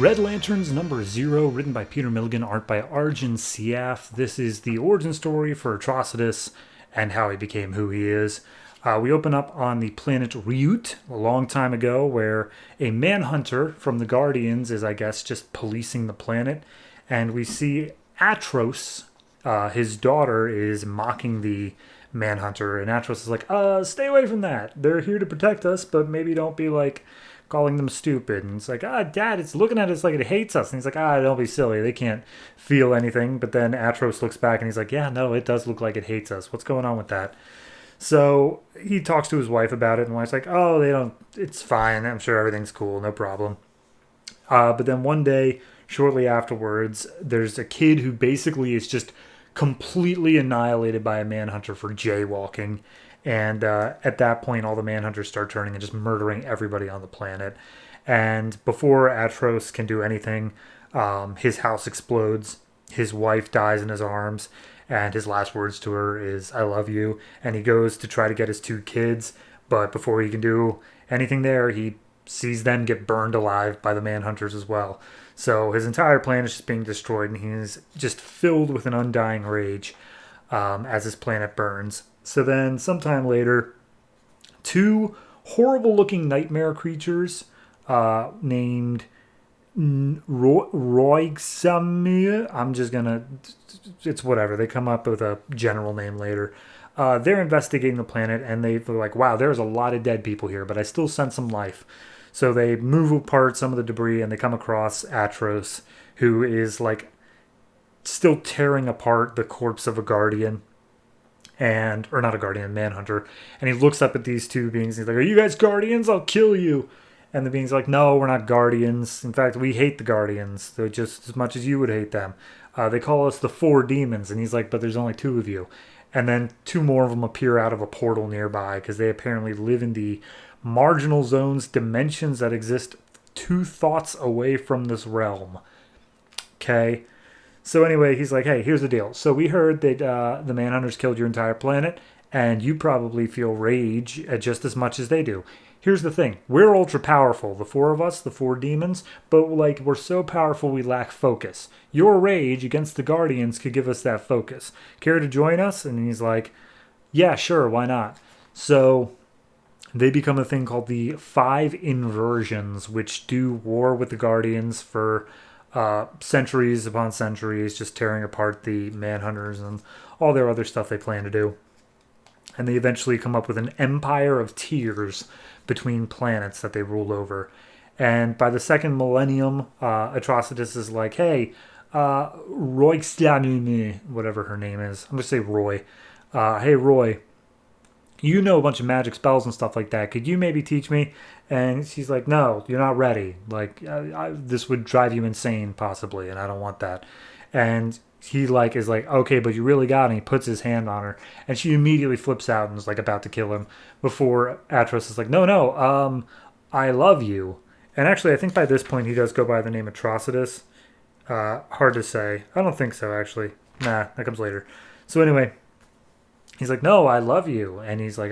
Red Lanterns number 0, written by Peter Milligan, art by Arjun Siaf. This is the origin story for Atrocitus and how he became who he is. We open up on the planet Ryut a long time ago, where a manhunter from the Guardians is, I guess, just policing the planet. And we see Atros, his daughter, is mocking the manhunter. And Atros is like, stay away from that. They're here to protect us, but maybe don't be like calling them stupid. And it's like, Dad, it's looking at us like it hates us. And he's like, don't be silly. They can't feel anything. But then Atros looks back and he's like, yeah, no, it does look like it hates us. What's going on with that? So he talks to his wife about it, and the wife's like, they don't, it's fine. I'm sure everything's cool. No problem. But then one day, shortly afterwards, there's a kid who basically is just completely annihilated by a manhunter for jaywalking. And at that point, all the manhunters start turning and just murdering everybody on the planet. And before Atros can do anything, his house explodes. His wife dies in his arms. And his last words to her is, I love you. And he goes to try to get his 2 kids. But before he can do anything there, he sees them get burned alive by the manhunters as well. So his entire planet is just being destroyed. And he's just filled with an undying rage as his planet burns. So then, sometime later, 2 horrible-looking nightmare creatures named Roigsamir. I'm just gonna... It's whatever. They come up with a general name later. They're investigating the planet, and they're like, wow, there's a lot of dead people here, but I still sense some life. So they move apart some of the debris, and they come across Atros, who is, like, still tearing apart the corpse of a Guardian. Or not a Guardian, Manhunter. And he looks up at these 2 beings. And he's like, are you guys Guardians? I'll kill you. And the being's like, no, we're not Guardians. In fact, we hate the Guardians. They're just as much as you would hate them. They call us the 4 demons. And he's like, but there's only 2 of you. And then 2 more of them appear out of a portal nearby, because they apparently live in the marginal zones, dimensions that exist 2 thoughts away from this realm. Okay? So anyway, he's like, hey, here's the deal. So we heard that the Manhunters killed your entire planet, and you probably feel rage just as much as they do. Here's the thing. We're ultra powerful, the 4 of us, the 4 demons, but like we're so powerful we lack focus. Your rage against the Guardians could give us that focus. Care to join us? And he's like, yeah, sure, why not? So they become a thing called the 5 Inversions, which do war with the Guardians for centuries upon centuries, just tearing apart the Manhunters and all their other stuff they plan to do. And they eventually come up with an empire of tears between planets that they rule over. And by the 2nd millennium, Atrocitus is like, hey, Roy, whatever her name is. I'm going to say Roy. Hey, Roy, you know a bunch of magic spells and stuff like that. Could you maybe teach me? And she's like, no, you're not ready. Like, this would drive you insane, possibly, and I don't want that. And he is like, okay, but you really got it. And he puts his hand on her, and she immediately flips out and is like about to kill him. Before Atros is like, no, I love you. And actually, I think by this point he does go by the name Atrocitus. Hard to say. I don't think so, actually. Nah, that comes later. So anyway, he's like, no, I love you. And he's like,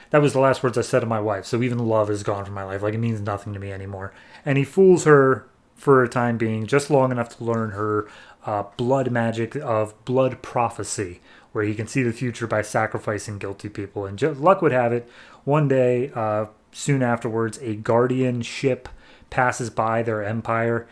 that was the last words I said to my wife. So even love is gone from my life. Like, it means nothing to me anymore. And he fools her for a time being, just long enough to learn her blood magic of blood prophecy, where he can see the future by sacrificing guilty people. And luck would have it, one day, soon afterwards, a Guardian ship passes by their empire.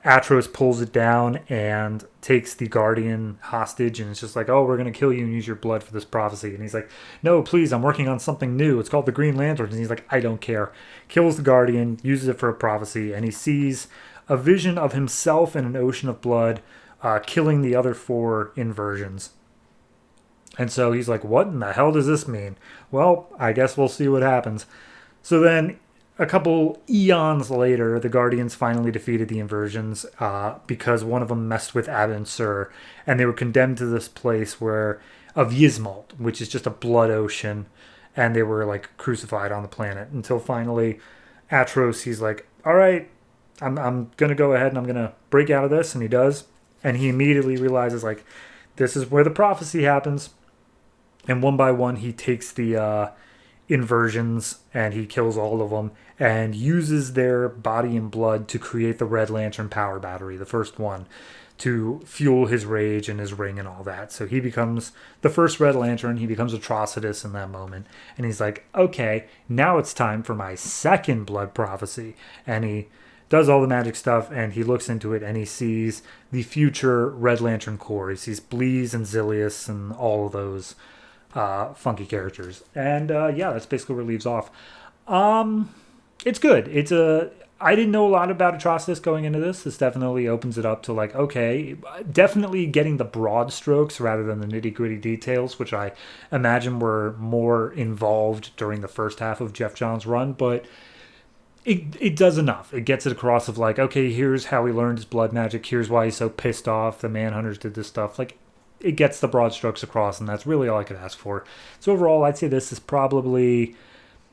Atros pulls it down and takes the Guardian hostage, and it's just like, we're going to kill you and use your blood for this prophecy. And he's like, no, please, I'm working on something new. It's called the Green Lantern. And he's like, I don't care. Kills the Guardian, uses it for a prophecy, and he sees a vision of himself in an ocean of blood, killing the other 4 inversions. And so he's like, what in the hell does this mean? Well, I guess we'll see what happens. So then, a couple eons later, the Guardians finally defeated the Inversions because one of them messed with Abin Sur, and they were condemned to this place of Yzmalt, which is just a blood ocean, and they were like crucified on the planet until finally Atros, he's like, all right, I'm going to go ahead and I'm going to break out of this, and he does, and he immediately realizes, like, this is where the prophecy happens, and one by one he takes the inversions, and he kills all of them and uses their body and blood to create the Red Lantern power battery, the first one, to fuel his rage and his ring and all that. So he becomes the first Red Lantern. He becomes Atrocitus in that moment. And he's like, okay, now it's time for my second blood prophecy. And he does all the magic stuff, and he looks into it, and he sees the future Red Lantern Corps. He sees Bleez and Zilius and all of those funky characters. And yeah, that's basically where it leaves off. It's good. I didn't know a lot about Atrocitus going into this. This definitely opens it up to like, okay, definitely getting the broad strokes rather than the nitty gritty details, which I imagine were more involved during the first half of Jeff Johns' run, but it does enough. It gets it across of like, okay, here's how he learned his blood magic. Here's why he's so pissed off. The Manhunters did this stuff. Like, it gets the broad strokes across, and that's really all I could ask for. So overall, I'd say this is probably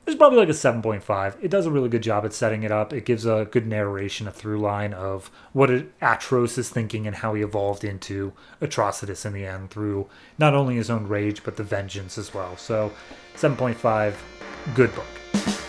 like a 7.5. It does a really good job at setting it up. It gives a good narration, a through line of what Atros is thinking and how he evolved into Atrocitus in the end through not only his own rage, but the vengeance as well. So 7.5, good book.